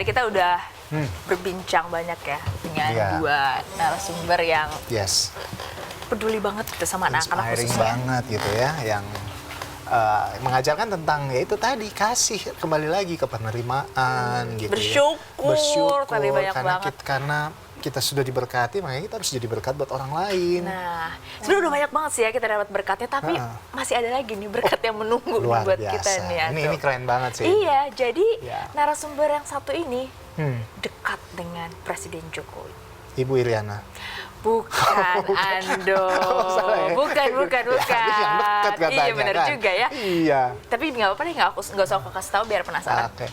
tadi kita udah berbincang banyak ya dengan dua narasumber yang peduli banget gitu sama anak-anak inspiring khususnya. banget gitu ya, yang mengajarkan tentang ya itu tadi, kasih, kembali lagi ke penerimaan gitu. Bersyukur tadi banyak karena banget. karena kita sudah diberkati, makanya kita harus jadi berkat buat orang lain. Nah, sebenarnya udah banyak banget sih ya kita dapat berkatnya, tapi masih ada lagi nih berkat yang menunggu nih buat biasa. kita nih. Ini keren banget sih. Iya, jadi narasumber yang satu ini dekat dengan Presiden Jokowi. Ibu Iriana. Bukan, Ando. Bukan. Ya, yang dekat katanya, iya, benar kan? juga ya. Iya. Tapi nggak apa-apa deh, nggak usah aku kasih tahu biar penasaran. Oke.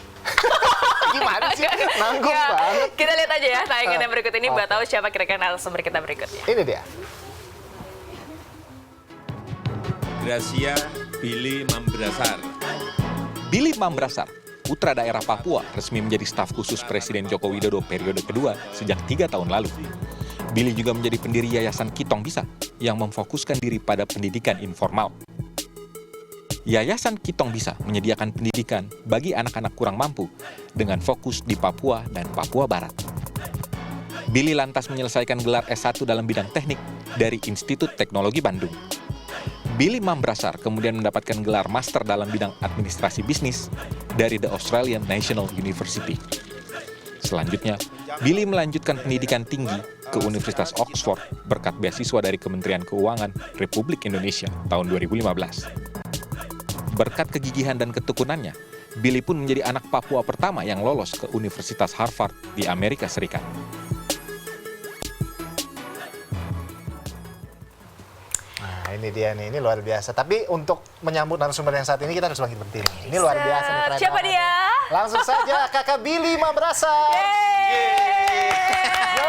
Gimana sih? Nanggung banget. Kita lihat aja ya tayangan yang berikut ini buat tahu siapa kira-kira narasumber kita berikutnya. Ini dia. Gracia Billy Mambrasar. Billy Mambrasar, putra daerah Papua, resmi menjadi staf khusus Presiden Joko Widodo periode kedua sejak 3 tahun lalu. Billy juga menjadi pendiri Yayasan Kitong Bisa yang memfokuskan diri pada pendidikan informal. Yayasan Kitong Bisa menyediakan pendidikan bagi anak-anak kurang mampu dengan fokus di Papua dan Papua Barat. Billy lantas menyelesaikan gelar S1 dalam bidang teknik dari Institut Teknologi Bandung. Billy Mambrasar kemudian mendapatkan gelar master dalam bidang administrasi bisnis dari The Australian National University. Selanjutnya, Billy melanjutkan pendidikan tinggi ke Universitas Oxford berkat beasiswa dari Kementerian Keuangan Republik Indonesia tahun 2015. Berkat kegigihan dan ketekunannya, Billy pun menjadi anak Papua pertama yang lolos ke Universitas Harvard di Amerika Serikat. Nah, ini dia nih, ini luar biasa. Tapi untuk menyambut narasumber yang saat ini kita harus bangkit berdiri. Ini luar biasa nih, keren Siapa banget. dia? Langsung saja Kakak Billy Mambrasar.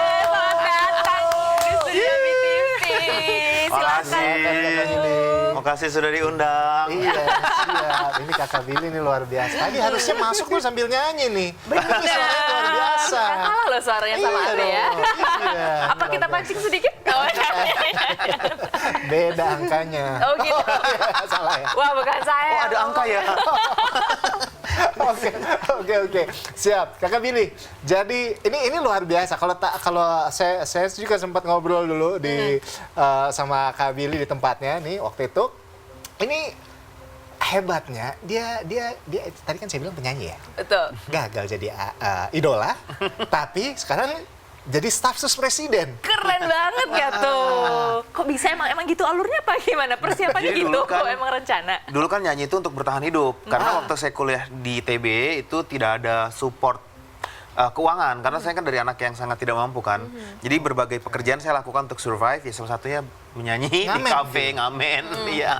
Selamat datang di studio BTV. Silakan. Makasih sudah diundang. Iya, siap. Ini Kakak Billy ini luar biasa. Tadi harusnya masuk tuh sambil nyanyi nih. Ini suaranya luar biasa. Kalah loh suaranya sama Iya Ade ya. dong, iya, Apa ini kita luar pancing sedikit? Oh, beda angkanya. oh gitu. Iya, salah ya. Wah, bukan saya. Oh, ada angka ya? Oke. Siap, Kakak Billy. Jadi ini luar biasa. Kalau saya juga sempat ngobrol dulu di sama Kak Billy di tempatnya nih waktu itu. Ini hebatnya dia tadi kan saya bilang penyanyi ya. Betul. Gagal jadi idola, tapi sekarang jadi staf sus presiden. Keren banget gak tuh? Kok bisa emang gitu alurnya apa gimana? Persiapannya Jadi gitu dulu kan- kok emang rencana? Dulu kan nyanyi itu untuk bertahan hidup. Karena waktu saya kuliah di ITB itu tidak ada support keuangan. Karena saya kan dari anak yang sangat tidak mampu kan. Jadi berbagai pekerjaan saya lakukan untuk survive. Ya salah satunya menyanyi Ngamen. di kafe, ngamen. Iya.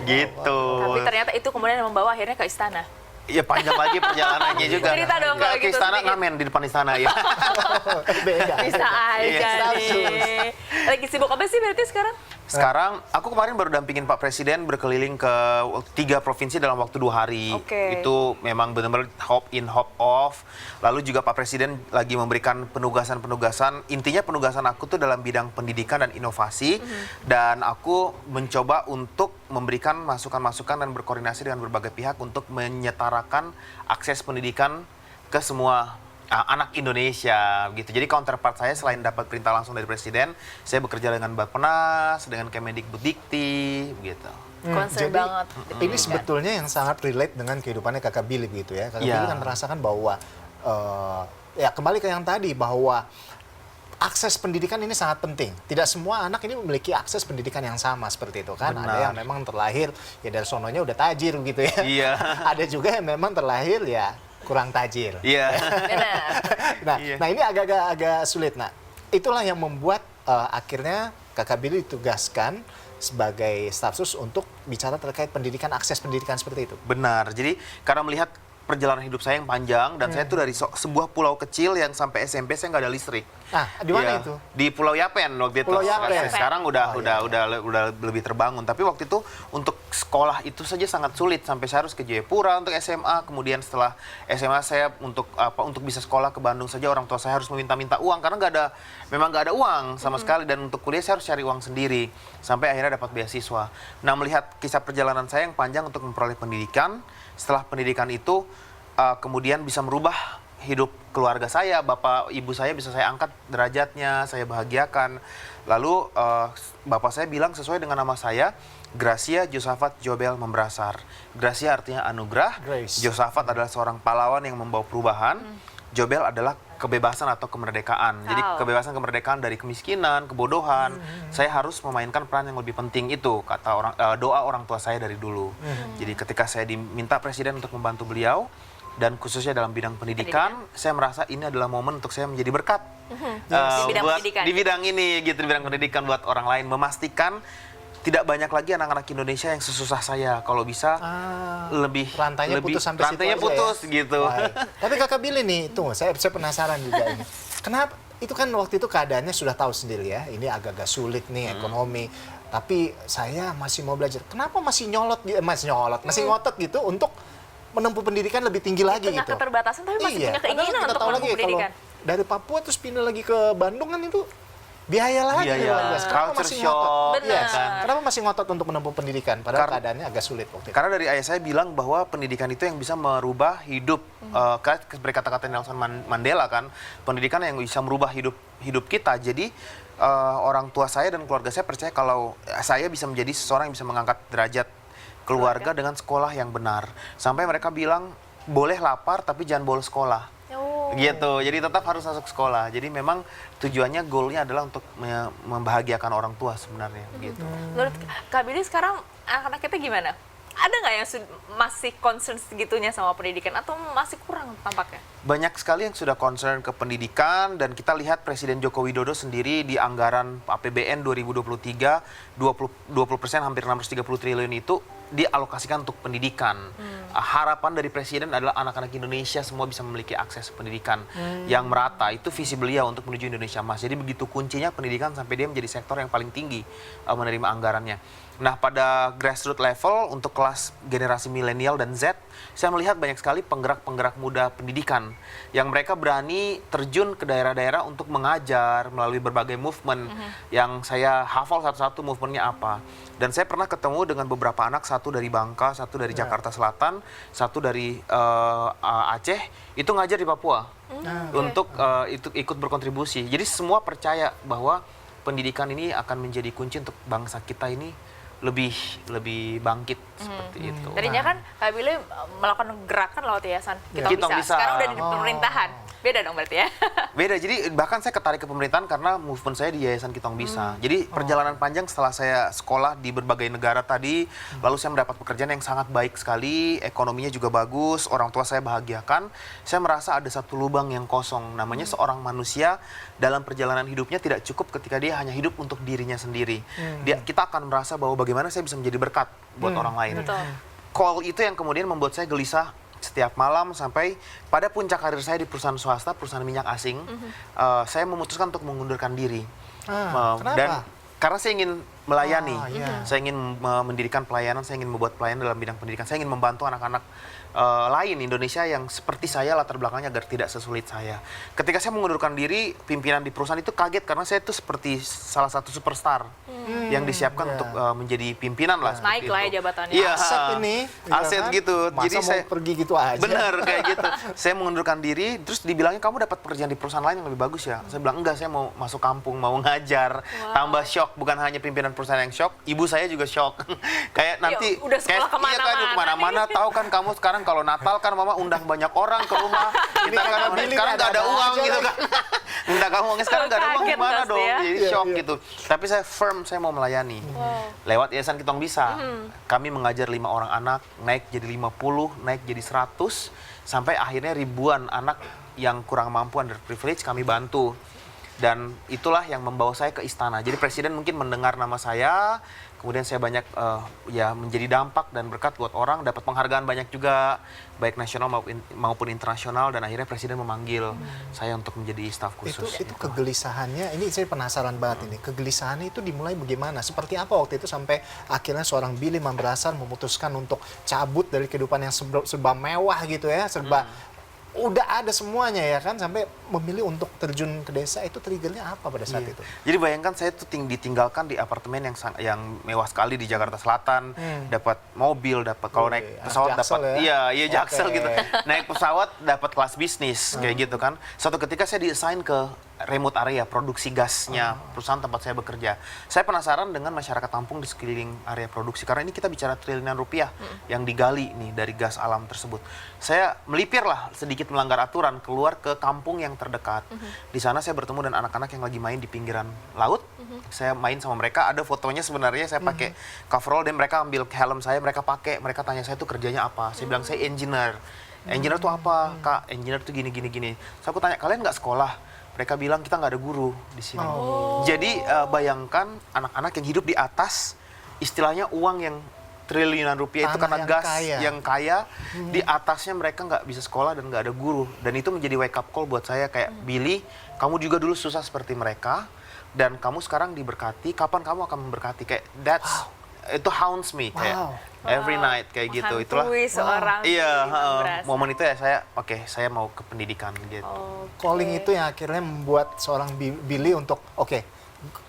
Gitu. Tapi ternyata itu kemudian membawa akhirnya ke istana. Ya panjang lagi perjalanannya juga. Cerita dong kalau Ke gitu istana sedikit. ngamen di depan istana ya. Beda. Bisa aja Iya, nih. Lagi sibuk apa sih berarti sekarang? Sekarang aku kemarin baru dampingin Pak Presiden berkeliling ke 3 provinsi dalam waktu 2 hari. Oke. Itu memang benar-benar hop in hop off. Lalu juga Pak Presiden lagi memberikan penugasan-penugasan. Intinya penugasan aku tuh dalam bidang pendidikan dan inovasi. Dan aku mencoba untuk memberikan masukan-masukan dan berkoordinasi dengan berbagai pihak untuk menyetarakan akses pendidikan ke semua anak Indonesia gitu. Jadi counterpart saya selain dapat perintah langsung dari Presiden, saya bekerja dengan Bappenas, dengan Kemendikbudikti gitu. Concern Jadi banget. ini sebetulnya yang sangat relate dengan kehidupannya Kakak Billy gitu ya. Kakak Iya. Billy kan merasakan bahwa ya kembali ke yang tadi bahwa akses pendidikan ini sangat penting. Tidak semua anak ini memiliki akses pendidikan yang sama seperti itu kan. Benar. Ada yang memang terlahir ya dari sononya udah tajir gitu ya. Iya. Ada juga yang memang terlahir ya kurang tajir. Iya. Benar. Nah ini agak sulit. Nah, itulah yang membuat akhirnya Kakak Billy ditugaskan sebagai staf sus untuk bicara terkait pendidikan, akses pendidikan seperti itu. Benar. Jadi karena melihat perjalanan hidup saya yang panjang dan saya tuh dari sebuah pulau kecil yang sampai SMP saya nggak ada listrik. Nah, di mana Iya, itu? Di Pulau Yapen waktu itu. Pulau Yapen. Sekarang udah Oh, iya. lebih terbangun. Tapi waktu itu untuk sekolah itu saja sangat sulit sampai saya harus ke Jayapura untuk SMA. Kemudian setelah SMA saya untuk bisa sekolah ke Bandung saja orang tua saya harus meminta-minta uang karena memang nggak ada uang sama sekali dan untuk kuliah saya harus cari uang sendiri sampai akhirnya dapat beasiswa. Nah melihat kisah perjalanan saya yang panjang untuk memperoleh pendidikan, setelah pendidikan itu kemudian bisa merubah hidup keluarga saya, bapak ibu saya bisa saya angkat derajatnya, saya bahagiakan. Lalu bapak saya bilang sesuai dengan nama saya, Gracia Josafat Jobel Membrasar. Gracia artinya anugerah, Grace. Josafat adalah seorang pahlawan yang membawa perubahan, Jobel adalah kebebasan atau kemerdekaan. Jadi kebebasan kemerdekaan dari kemiskinan, kebodohan. Saya harus memainkan peran yang lebih penting itu, kata doa orang tua saya dari dulu. Jadi ketika saya diminta presiden untuk membantu beliau, dan khususnya dalam bidang pendidikan, saya merasa ini adalah momen untuk saya menjadi berkat di bidang ini, gitu, di bidang pendidikan buat orang lain, memastikan tidak banyak lagi anak-anak Indonesia yang sesusah saya. Kalau bisa rantainya putus sampai rantainya situ putus aja ya? gitu. Baik. Tapi Kakak Billy nih, tunggu, saya penasaran juga ini. Kenapa? Itu kan waktu itu keadaannya sudah tahu sendiri ya, ini agak-agak sulit nih ekonomi. Tapi saya masih mau belajar. Kenapa masih masih ngotot gitu untuk menempuh pendidikan lebih tinggi lagi tengah gitu. keterbatasan tapi masih punya keinginan untuk menempuh pendidikan. Dari Papua terus pindah lagi ke Bandung kan itu biaya lagi. Kenapa masih ngotot? Benar. Kan? Kenapa masih ngotot untuk menempuh pendidikan? Padahal keadaannya agak sulit waktu itu. Karena dari ayah saya bilang bahwa pendidikan itu yang bisa merubah hidup. Seperti kata-kata Nelson Mandela kan, pendidikan yang bisa merubah hidup kita. Jadi orang tua saya dan keluarga saya percaya kalau saya bisa menjadi seseorang yang bisa mengangkat derajat keluarga dengan sekolah yang benar. Sampai mereka bilang, boleh lapar tapi jangan bolos sekolah. Gitu, jadi tetap harus masuk sekolah. Jadi memang tujuannya, goalnya adalah untuk membahagiakan orang tua sebenarnya. Gitu. Menurut Kak Billy sekarang anak-anak kita gimana? Ada nggak yang masih concern segitunya sama pendidikan atau masih kurang tampaknya? Banyak sekali yang sudah concern ke pendidikan, dan kita lihat Presiden Joko Widodo sendiri di anggaran APBN 2023, 20% hampir 630 triliun itu dialokasikan untuk pendidikan. Harapan dari Presiden adalah anak-anak Indonesia semua bisa memiliki akses pendidikan yang merata. Itu visi beliau untuk menuju Indonesia Emas. Jadi begitu kuncinya pendidikan sampai dia menjadi sektor yang paling tinggi menerima anggarannya. Nah, pada grassroots level untuk kelas generasi milenial dan Z, saya melihat banyak sekali penggerak-penggerak muda pendidikan yang mereka berani terjun ke daerah-daerah untuk mengajar melalui berbagai movement yang saya hafal satu-satu movementnya apa. Dan saya pernah ketemu dengan beberapa anak, satu dari Bangka, satu dari Jakarta Selatan, satu dari Aceh, itu ngajar di Papua untuk ikut berkontribusi. Jadi semua percaya bahwa pendidikan ini akan menjadi kunci untuk bangsa kita ini lebih bangkit seperti itu. Tadinya kan Kak Billy melakukan gerakan lewat yayasan Kitong Bisa. Sekarang udah di pemerintahan. Beda dong berarti ya? Beda, jadi bahkan saya ketarik ke pemerintahan karena movement saya di Yayasan Kitong Bisa. Jadi perjalanan panjang setelah saya sekolah di berbagai negara tadi, lalu saya mendapat pekerjaan yang sangat baik sekali, ekonominya juga bagus, orang tua saya bahagiakan, saya merasa ada satu lubang yang kosong, namanya seorang manusia dalam perjalanan hidupnya tidak cukup ketika dia hanya hidup untuk dirinya sendiri. Kita akan merasa bahwa bagaimana saya bisa menjadi berkat buat orang lain. Betul. Call itu yang kemudian membuat saya gelisah setiap malam sampai pada puncak karir saya di perusahaan swasta, perusahaan minyak asing, saya memutuskan untuk mengundurkan diri. Dan karena saya ingin melayani, saya ingin mendirikan pelayanan, saya ingin membuat pelayanan dalam bidang pendidikan, saya ingin membantu anak-anak lain Indonesia yang seperti saya latar belakangnya agar tidak sesulit saya. Ketika saya mengundurkan diri, pimpinan di perusahaan itu kaget karena saya itu seperti salah satu superstar yang disiapkan untuk menjadi pimpinan lah. Naik lah ya jabatannya. Iya, aset ini. Aset kan? gitu. Masa jadi mau saya pergi gitu aja. Bener kayak gitu. Saya mengundurkan diri, terus dibilangnya kamu dapat pekerjaan di perusahaan lain yang lebih bagus ya. Saya bilang enggak, saya mau masuk kampung, mau ngajar. Tambah shock, bukan hanya pimpinan perusahaan yang shock, ibu saya juga shock. Kayak nanti udah sekolah kemana-mana. Tahu kan kamu sekarang kalau Natal kan mama undang banyak orang ke rumah. Kita kan sekarang nggak ada uang gitu kan. Minta kamu uangnya sekarang nggak ada uang, gimana dong? Jadi shock gitu. Tapi saya firm, saya mau melayani. Lewat Yayasan Kitong Bisa. Kami mengajar 5 orang anak, naik jadi 50, naik jadi 100, sampai akhirnya ribuan anak yang kurang mampu, underprivileged kami bantu. Dan itulah yang membawa saya ke istana. Jadi presiden mungkin mendengar nama saya, kemudian saya banyak menjadi dampak dan berkat buat orang, dapat penghargaan banyak juga, baik nasional maupun internasional, dan akhirnya presiden memanggil saya untuk menjadi staf khusus. Itu kegelisahannya, ini saya penasaran banget ini. Kegelisahannya itu dimulai bagaimana? Seperti apa waktu itu sampai akhirnya seorang Billy Membrasar memutuskan untuk cabut dari kehidupan yang serba mewah gitu ya, serba udah ada semuanya ya kan, sampai memilih untuk terjun ke desa, itu triggernya apa pada saat itu? Jadi bayangkan saya tuh ditinggalkan di apartemen yang mewah sekali di Jakarta Selatan, dapat mobil, dapat kalau naik pesawat dapat Jaksel gitu. Naik pesawat dapat kelas bisnis kayak gitu kan. Suatu ketika saya di-assign ke remote area produksi gasnya perusahaan tempat saya bekerja. Saya penasaran dengan masyarakat Lampung di sekeliling area produksi, karena ini kita bicara triliunan rupiah yang digali nih dari gas alam tersebut. Saya melipir lah sedikit melanggar aturan, keluar ke kampung yang terdekat. Di sana saya bertemu dengan anak-anak yang lagi main di pinggiran laut. Saya main sama mereka, ada fotonya sebenarnya saya pakai coverall dan mereka ambil helm saya, mereka pakai, mereka tanya saya tuh kerjanya apa. Saya bilang saya engineer. Engineer tuh apa, Kak? Engineer tuh gini. So aku tanya, kalian nggak sekolah? Mereka bilang kita nggak ada guru di sini. Jadi bayangkan anak-anak yang hidup di atas, istilahnya uang yang triliunan rupiah itu karena gas yang kaya, di atasnya mereka nggak bisa sekolah dan nggak ada guru. Dan itu menjadi wake up call buat saya kayak, Billy, kamu juga dulu susah seperti mereka, dan kamu sekarang diberkati, kapan kamu akan memberkati? Kayak itu haunts me kayak every night kayak gitu. Itulah seorang momen itu ya saya mau ke pendidikan gitu. Calling itu yang akhirnya membuat seorang Billy untuk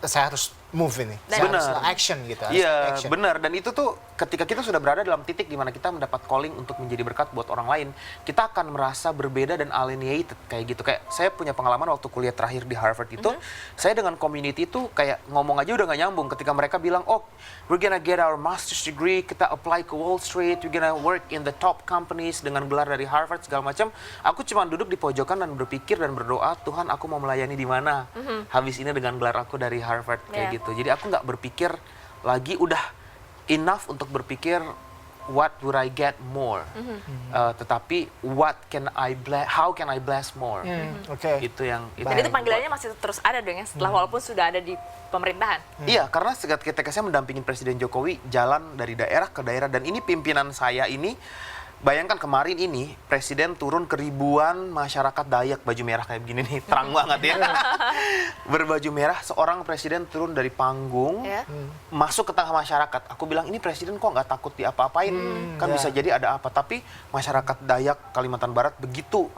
saya harus move ini, saya harus action gitu. Iya, benar. Dan itu tuh ketika kita sudah berada dalam titik di mana kita mendapat calling untuk menjadi berkat buat orang lain, kita akan merasa berbeda dan alienated kayak gitu. Kayak saya punya pengalaman waktu kuliah terakhir di Harvard itu, saya dengan community itu kayak ngomong aja udah nggak nyambung. Ketika mereka bilang, oh, we're gonna get our master's degree, kita apply ke Wall Street, we're gonna work in the top companies dengan gelar dari Harvard segala macam. Aku cuma duduk di pojokan dan berpikir dan berdoa, Tuhan, aku mau melayani di mana habis ini dengan gelar aku dari Harvard kayak gitu. Jadi aku nggak berpikir lagi, udah enough untuk berpikir what would I get more, tetapi how can I bless more. Itu yang dan itu panggilannya masih terus ada dong ya setelah walaupun sudah ada di pemerintahan. Iya, karena ketika saya mendampingi Presiden Jokowi jalan dari daerah ke daerah, dan ini pimpinan saya ini, bayangkan kemarin ini Presiden turun ke ribuan masyarakat Dayak baju merah kayak begini nih, terang banget ya. Berbaju merah, seorang Presiden turun dari panggung, masuk ke tengah masyarakat. Aku bilang, ini Presiden kok nggak takut diapa-apain? Kan bisa jadi ada apa. Tapi masyarakat Dayak Kalimantan Barat begitu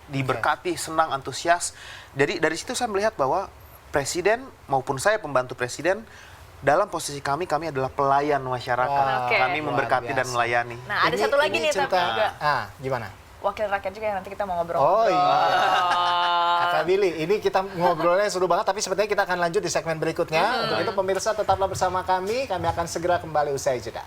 diberkati, senang, antusias. Jadi dari situ saya melihat bahwa Presiden maupun saya pembantu Presiden, dalam posisi kami adalah pelayan masyarakat. Kami memberkati dan melayani. Nah, ada satu lagi nih cerita juga. Gimana? Wakil rakyat juga yang nanti kita mau ngobrol. Oh iya. Kakak Billy, ini kita ngobrolnya seru banget, tapi sepertinya kita akan lanjut di segmen berikutnya. Untuk itu pemirsa tetaplah bersama kami akan segera kembali usai jeda.